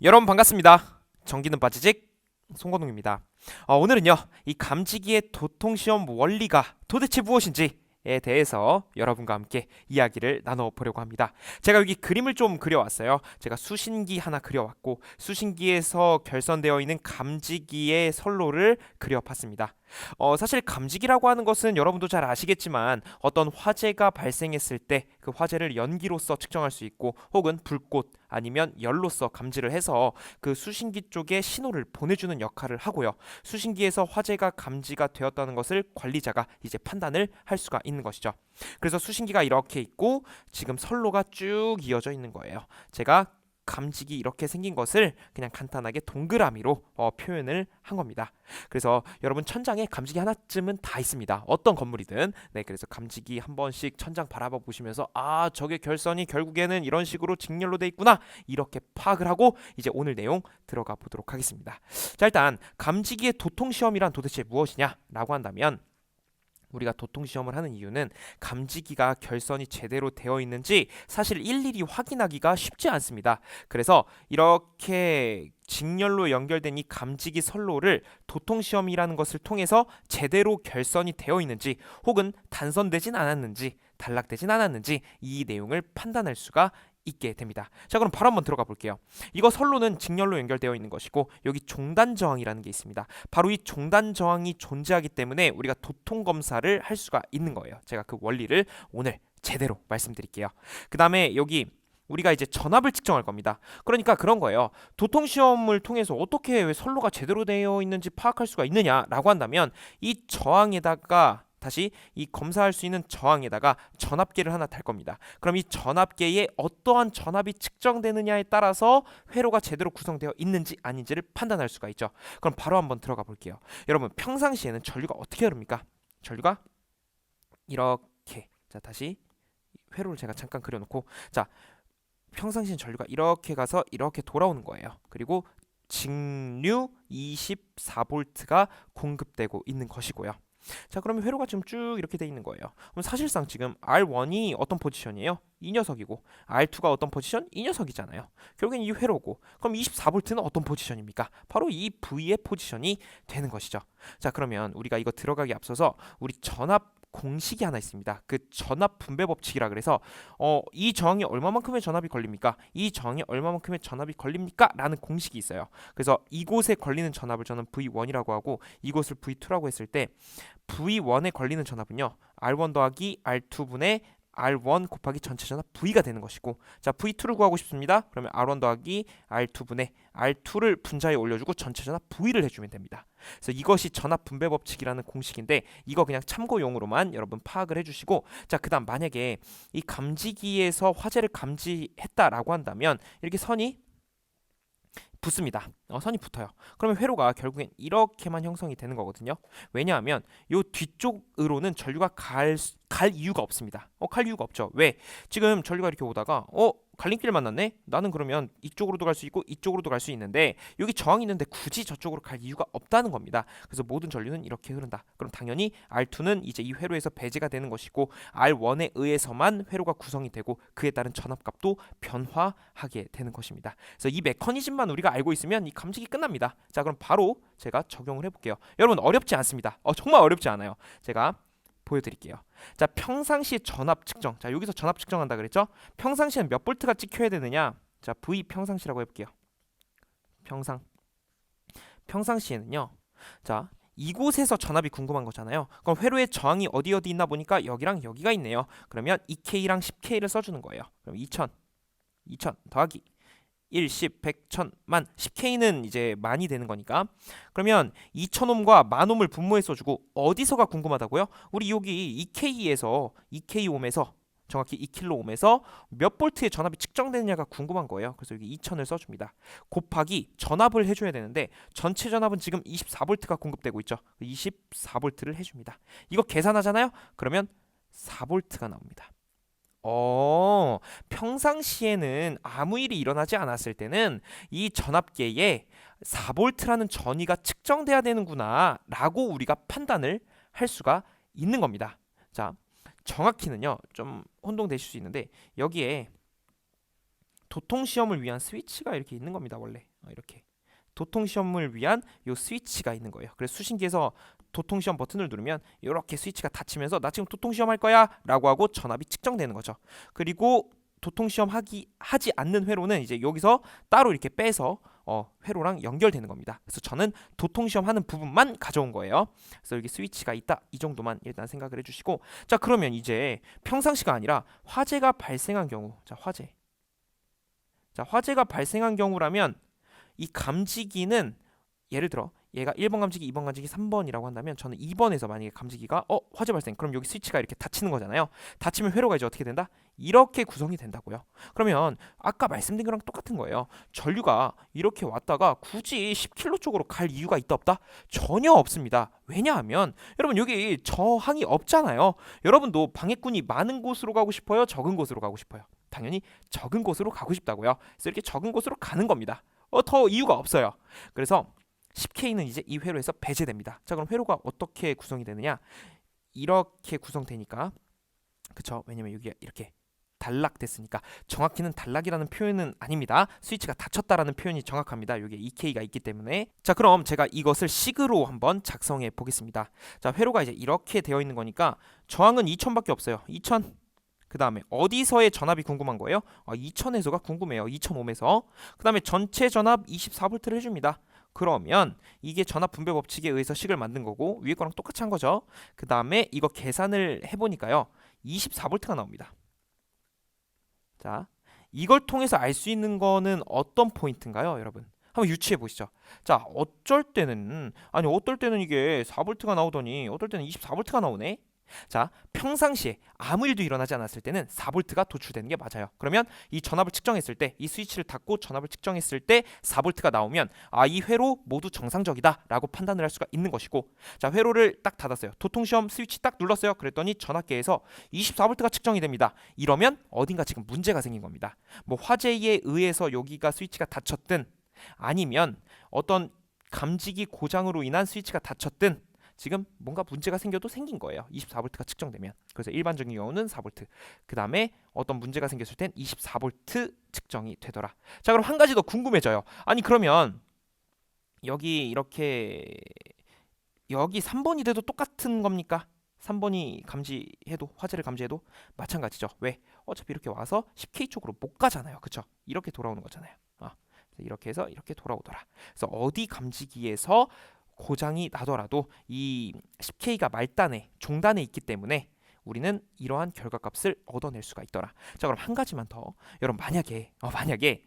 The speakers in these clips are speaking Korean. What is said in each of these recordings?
여러분 반갑습니다. 전기는 빠지직 송건웅입니다. 오늘은요 이 감지기의 도통시험 원리가 도대체 무엇인지에 대해서 여러분과 함께 이야기를 나눠보려고 합니다. 제가 여기 그림을 좀 그려왔어요. 제가 수신기 하나 그려왔고 수신기에서 결선되어 있는 감지기의 선로를 그려봤습니다. 사실 감지기라고 하는 것은 여러분도 잘 아시겠지만 어떤 화재가 발생했을 때 그 화재를 연기로서 측정할 수 있고 혹은 불꽃 아니면 열로서 감지를 해서 그 수신기 쪽에 신호를 보내주는 역할을 하고요. 수신기에서 화재가 감지가 되었다는 것을 관리자가 이제 판단을 할 수가 있는 것이죠. 그래서 수신기가 이렇게 있고 지금 선로가 쭉 이어져 있는 거예요. 제가 감지기 이렇게 생긴 것을 그냥 간단하게 동그라미로 표현을 한 겁니다. 그래서 여러분 천장에 감지기 하나쯤은 다 있습니다. 어떤 건물이든. 네, 그래서 감지기 한 번씩 천장 바라봐 보시면서 저게 결선이 결국에는 이런 식으로 직렬로 돼 있구나. 이렇게 파악을 하고 이제 오늘 내용 들어가 보도록 하겠습니다. 자, 일단 감지기의 도통 시험이란 도대체 무엇이냐라고 한다면 우리가 도통 시험을 하는 이유는 감지기가 결선이 제대로 되어 있는지 사실 일일이 확인하기가 쉽지 않습니다. 그래서 이렇게 직렬로 연결된 이 감지기 선로를 도통 시험이라는 것을 통해서 제대로 결선이 되어 있는지 혹은 단선되진 않았는지 단락되진 않았는지 이 내용을 판단할 수가 있게 됩니다. 자, 그럼 바로 한번 들어가 볼게요. 이거 선로는 직렬로 연결되어 있는 것이고 여기 종단 저항이라는 게 있습니다. 바로 이 종단 저항이 존재하기 때문에 우리가 도통 검사를 할 수가 있는 거예요. 제가 그 원리를 오늘 제대로 말씀드릴게요. 그 다음에 여기 우리가 이제 전압을 측정할 겁니다. 그러니까 그런 거예요. 도통 시험을 통해서 어떻게 왜 선로가 제대로 되어 있는지 파악할 수가 있느냐라고 한다면 이 저항에다가 다시 이 검사할 수 있는 저항에다가 전압계를 하나 달 겁니다. 그럼 이 전압계에 어떠한 전압이 측정되느냐에 따라서 회로가 제대로 구성되어 있는지 아닌지를 판단할 수가 있죠. 그럼 바로 한번 들어가 볼게요. 여러분 평상시에는 전류가 어떻게 흐릅니까? 전류가 이렇게, 자 다시 회로를 제가 잠깐 그려놓고, 자 평상시엔 전류가 이렇게 가서 이렇게 돌아오는 거예요. 그리고 직류 24V가 공급되고 있는 것이고요. 자, 그러면 회로가 지금 쭉 이렇게 돼 있는 거예요. 그럼 사실상 지금 R1이 어떤 포지션이에요? 이 녀석이고 R2가 어떤 포지션? 이 녀석이잖아요. 결국엔 이 회로고, 그럼 24V는 어떤 포지션입니까? 바로 이 V의 포지션이 되는 것이죠. 자, 그러면 우리가 이거 들어가기 앞서서 우리 전압 공식이 하나 있습니다. 그 전압 분배 법칙이라 그래서 이 저항이 얼마만큼의 전압이 걸립니까? 이 저항이 얼마만큼의 전압이 걸립니까? 라는 공식이 있어요. 그래서 이곳에 걸리는 전압을 저는 V1이라고 하고 이곳을 V2라고 했을 때 V1에 걸리는 전압은요 R1 더하기 R2분의 R1 곱하기 전체 전압 V가 되는 것이고, 자 V2를 구하고 싶습니다. 그러면 R1 더하기 R2분의 R2를 분자에 올려주고 전체 전압 V를 해주면 됩니다. 그래서 이것이 전압 분배 법칙이라는 공식인데 이거 그냥 참고용으로만 여러분 파악을 해주시고, 자 그다음 만약에 이 감지기에서 화재를 감지했다라고 한다면 이렇게 선이 붙습니다. 선이 붙어요. 그러면 회로가 결국엔 이렇게만 형성이 되는 거거든요. 왜냐하면 요 뒤쪽으로는 전류가 갈 이유가 없습니다. 갈 이유가 없죠. 왜? 지금 전류가 이렇게 오다가 갈림길 만났네? 나는 그러면 이쪽으로도 갈 수 있고 이쪽으로도 갈 수 있는데 여기 저항이 있는데 굳이 저쪽으로 갈 이유가 없다는 겁니다. 그래서 모든 전류는 이렇게 흐른다. 그럼 당연히 R2는 이제 이 회로에서 배제가 되는 것이고 R1에 의해서만 회로가 구성이 되고 그에 따른 전압값도 변화하게 되는 것입니다. 그래서 이 메커니즘만 우리가 알고 있으면 이 감지기 끝납니다. 자, 그럼 바로 제가 적용을 해볼게요. 여러분 어렵지 않습니다. 정말 어렵지 않아요. 제가 보여드릴게요. 자, 평상시 전압 측정. 자, 여기서 전압 측정한다 그랬죠? 평상시엔 몇 볼트가 찍혀야 되느냐? 자, V 평상시라고 해볼게요. 평상시에는요. 자, 이곳에서 전압이 궁금한 거잖아요. 그럼 회로의 저항이 어디 있나 보니까 여기랑 여기가 있네요. 그러면 2K랑 10K를 써주는 거예요. 그럼 2000 더하기 1, 10, 100, 1000, 만 10K는 이제 만이 되는 거니까, 그러면 2000옴과 10,000옴을 분모해 써주고 어디서가 궁금하다고요? 우리 여기 2K옴에서 정확히 2kΩ에서 몇 볼트의 전압이 측정되느냐가 궁금한 거예요. 그래서 여기 2000을 써줍니다. 곱하기 전압을 해줘야 되는데 전체 전압은 지금 24V가 공급되고 있죠. 24V를 해줍니다. 이거 계산하잖아요. 그러면 4V가 나옵니다. 평상시에는 아무 일이 일어나지 않았을 때는 이 전압계에 4V라는 전위가 측정돼야 되는구나 라고 우리가 판단을 할 수가 있는 겁니다. 자, 정확히는요 좀 혼동되실 수 있는데 여기에 도통 시험을 위한 스위치가 이렇게 있는 겁니다. 원래 이렇게 도통 시험을 위한 요 스위치가 있는 거예요. 그래서 수신기에서 도통 시험 버튼을 누르면 이렇게 스위치가 닫히면서 나 지금 도통 시험 할 거야라고 하고 전압이 측정되는 거죠. 그리고 도통 시험 하지 않는 회로는 이제 여기서 따로 이렇게 빼서 회로랑 연결되는 겁니다. 그래서 저는 도통 시험 하는 부분만 가져온 거예요. 그래서 여기 스위치가 있다 이 정도만 일단 생각을 해주시고, 자 그러면 이제 평상시가 아니라 화재가 발생한 경우, 화재가 발생한 경우라면 이 감지기는 예를 들어 얘가 1번 감지기, 2번 감지기, 3번이라고 한다면 저는 2번에서 만약에 감지기가 화재 발생, 그럼 여기 스위치가 이렇게 닫히는 거잖아요. 닫히면 회로가 이제 어떻게 된다? 이렇게 구성이 된다고요. 그러면 아까 말씀드린 거랑 똑같은 거예요. 전류가 이렇게 왔다가 굳이 10km 쪽으로 갈 이유가 있다 없다? 전혀 없습니다. 왜냐하면 여러분 여기 저항이 없잖아요. 여러분도 방해꾼이 많은 곳으로 가고 싶어요? 적은 곳으로 가고 싶어요? 당연히 적은 곳으로 가고 싶다고요. 그래서 이렇게 적은 곳으로 가는 겁니다. 더 이유가 없어요. 그래서 10K는 이제 이 회로에서 배제됩니다. 자 그럼 회로가 어떻게 구성이 되느냐? 이렇게 구성되니까, 그쵸? 왜냐면 여기가 이렇게 단락됐으니까. 정확히는 단락이라는 표현은 아닙니다. 스위치가 닫혔다라는 표현이 정확합니다. 여기에 2K가 있기 때문에. 자 그럼 제가 이것을 식으로 한번 작성해 보겠습니다. 자 회로가 이제 이렇게 되어 있는 거니까 저항은 2000밖에 없어요. 2000. 그 다음에 어디서의 전압이 궁금한 거예요? 2000에서가 궁금해요. 2000옴에서. 그 다음에 전체 전압 24V를 해줍니다. 그러면 이게 전압 분배 법칙에 의해서 식을 만든 거고 위에 거랑 똑같이 한 거죠. 그 다음에 이거 계산을 해보니까요 24V가 나옵니다. 자 이걸 통해서 알 수 있는 거는 어떤 포인트인가요, 여러분? 한번 유추해 보시죠. 자 어쩔 때는 이게 4V가 나오더니 어떨 때는 24V가 나오네. 자 평상시에 아무 일도 일어나지 않았을 때는 4V가 도출되는 게 맞아요. 그러면 이 전압을 측정했을 때, 이 스위치를 닫고 전압을 측정했을 때 4V가 나오면 이 회로 모두 정상적이다 라고 판단을 할 수가 있는 것이고, 자 회로를 딱 닫았어요. 도통시험 스위치 딱 눌렀어요. 그랬더니 전압계에서 24V가 측정이 됩니다. 이러면 어딘가 지금 문제가 생긴 겁니다. 뭐 화재에 의해서 여기가 스위치가 닫혔든 아니면 어떤 감지기 고장으로 인한 스위치가 닫혔든 지금 뭔가 문제가 생겨도 생긴 거예요. 24V가 측정되면. 그래서 일반적인 경우는 4V. 그 다음에 어떤 문제가 생겼을 땐 24V 측정이 되더라. 자 그럼 한 가지 더 궁금해져요. 아니 그러면 여기 이렇게 여기 3번이 돼도 똑같은 겁니까? 3번이 감지해도, 화재를 감지해도 마찬가지죠. 왜? 어차피 이렇게 와서 10K 쪽으로 못 가잖아요. 그쵸? 이렇게 돌아오는 거잖아요. 이렇게 해서 이렇게 돌아오더라. 그래서 어디 감지기에서 고장이 나더라도 이 10K가 말단에 종단에 있기 때문에 우리는 이러한 결과값을 얻어낼 수가 있더라. 자 그럼 한 가지만 더. 여러분 만약에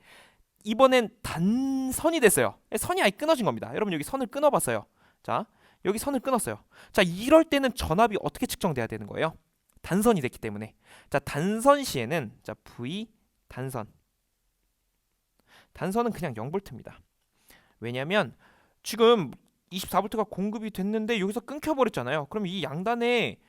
이번엔 단선이 됐어요. 선이 아예 끊어진 겁니다. 여러분 여기 선을 끊어봤어요. 자 여기 선을 끊었어요. 자 이럴 때는 전압이 어떻게 측정돼야 되는 거예요? 단선이 됐기 때문에. 자 단선 시에는 자 V 단선은 그냥 0V입니다. 왜냐하면 지금 24V가 공급이 됐는데 여기서 끊겨버렸잖아요. 그럼 이 양단에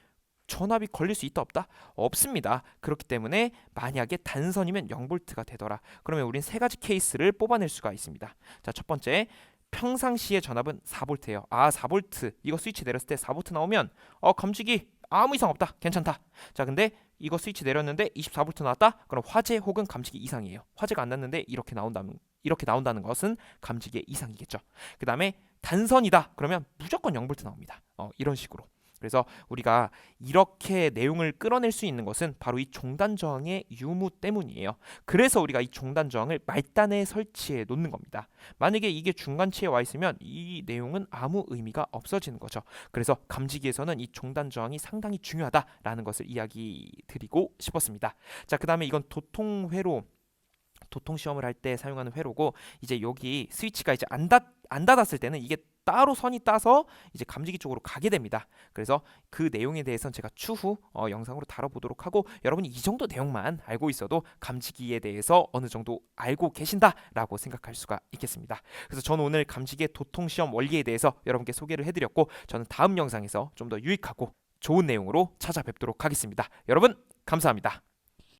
전압이 걸릴 수 있다 없다? 없습니다. 그렇기 때문에 만약에 단선이면 0V가 되더라. 그러면 우린 세 가지 케이스를 뽑아낼 수가 있습니다. 자, 첫 번째, 평상시의 전압은 4V예요. 4V. 이거 스위치 내렸을 때 4V 나오면 감지기 아무 이상 없다. 괜찮다. 자, 근데 이거 스위치 내렸는데 24V 나왔다? 그럼 화재 혹은 감지기 이상이에요. 화재가 안 났는데 이렇게 나온다는 것은 감지기의 이상이겠죠. 그 다음에 단선이다. 그러면 무조건 0V 나옵니다. 이런 식으로. 그래서 우리가 이렇게 내용을 끌어낼 수 있는 것은 바로 이 종단 저항의 유무 때문이에요. 그래서 우리가 이 종단 저항을 말단에 설치해 놓는 겁니다. 만약에 이게 중간치에 와 있으면 이 내용은 아무 의미가 없어지는 거죠. 그래서 감지기에서는 이 종단 저항이 상당히 중요하다라는 것을 이야기 드리고 싶었습니다. 자, 그 다음에 이건 도통 시험을 할 때 사용하는 회로고, 이제 여기 스위치가 이제 안 닫았을 때는 이게 따로 선이 따서 이제 감지기 쪽으로 가게 됩니다. 그래서 그 내용에 대해서는 제가 추후 영상으로 다뤄보도록 하고, 여러분이 이 정도 내용만 알고 있어도 감지기에 대해서 어느 정도 알고 계신다라고 생각할 수가 있겠습니다. 그래서 저는 오늘 감지기의 도통시험 원리에 대해서 여러분께 소개를 해드렸고, 저는 다음 영상에서 좀 더 유익하고 좋은 내용으로 찾아뵙도록 하겠습니다. 여러분 감사합니다.